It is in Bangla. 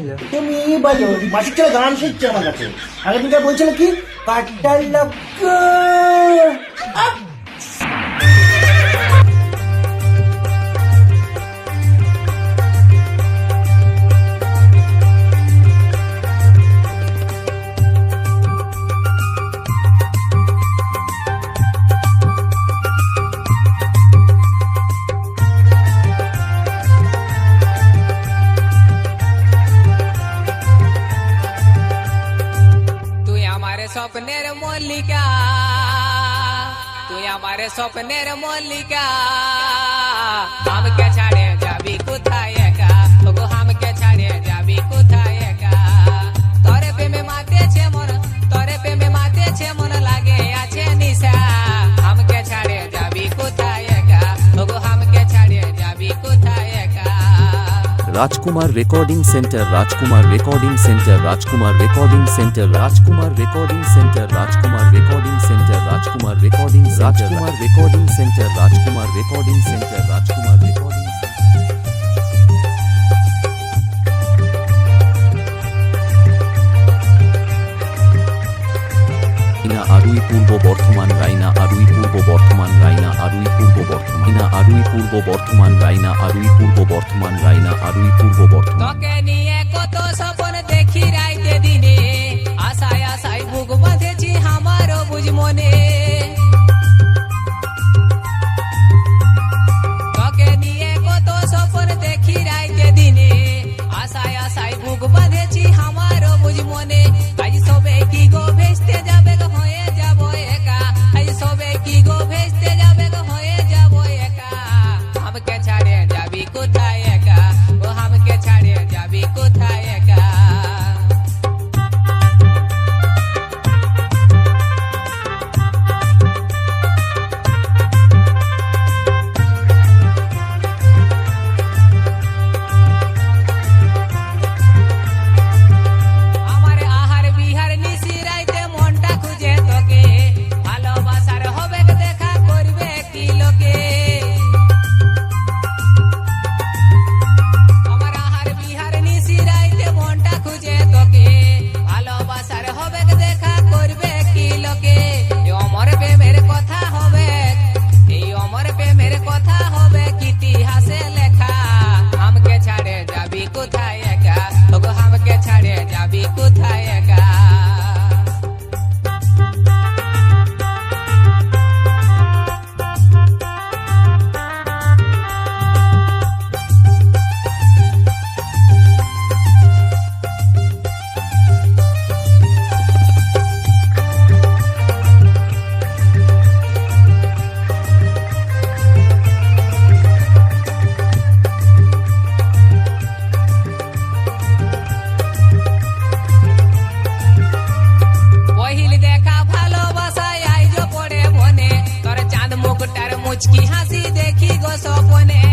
বললো? তুমি বলো, মাসিক ছেলে গান শিখছে আমার কাছে। আগের দিনটা বলছিল কি কাটার লাগা। স্বপ্নের মল্লিকা, তুই আমার স্বপ্নের মল্লিকা, আমাকে ছাড়ে যাবি কোথায় একা, ওগো আমাকে ছাড়ে যাবি কোথায় একা। তোরে প্রেমে মাতেছে মন, তোরে প্রেমে মাতেছে মন, লাগে আছে নিশা, আমাকে ছাড়ে যাবি কোথায় একা, ওগো আমাকে ছাড়ে যাবি কোথায় একা। রাজকুমার রেকর্ডিং সেন্টার, রাজকুমার রেকর্ডিং সেন্টার, রাজকুমার রেকর্ডিং সেন্টার, রাজকুমার রেকর্ডিং সেন্টার, রাজকুমার রেকর্ডিং সেন্টার, রাজকুমার রেকর্ডিং, রাজকুমার রেকর্ডিং সেন্টার, রাজকুমার রেকর্ডিং সেন্টার, রাজকুমার রেকর্ডিং। আরুই পূর্ব বর্ধমান, রায়না আরুই পূর্ব বর্ধমান, রায়না আরুই পূর্ব বর্ধমান, আরুই পূর্ব বর্ধমান, রায়না আরুই পূর্ব বর্ধমান, রায়না আরুই পূর্ব বর্ধমান। তোকে নিয়ে কত স্বপ্ন দেখি রাইতে দিনে, আশায় আশায় বুক বাঁধেছি আমারও বুঝ মনে। তোকে নিয়ে কত স্বপ্ন দেখি রাইতে দিনে, আশায় আশায় বুক বাঁধেছি আমারও বুঝ মনে। আজ সবে কি গো ভেস্তে যাবে গো, হয়ে যাব একা, আজ সবে কি গো ভেস্তে যাবে গো, হয়ে যাব একা। আমাকে ছাড়ে যাবি কোথায় একা, ও আমাকে ছাড়ে যাবি কোথায় একা। আমার আহার বিহার নিশি রাইতে মনটা খুঁজে তোকে, ভালোবাসার হবে দেখা করবে কি লোকে। আমার আহার বিহার নিশি রাইতে মনটা খুঁজে তোকে, ভালোবাসার হবে দেখা করবে কি লোকে। এই অমর প্রেমের কথা হবে, এই অমর প্রেমের কথা হবে ইতিহাসে লেখা। আমাকে ছাড়ে যাবি কোথায় একা, ওগো আমাকে ছাড়ে যাবি কোথায় একা। পহিল দেখা ভালোবাসায় আইজ পড়ে মনে, তোর চাঁদ মুখটার মুচকি হাসি দেখি গো স্বপনে।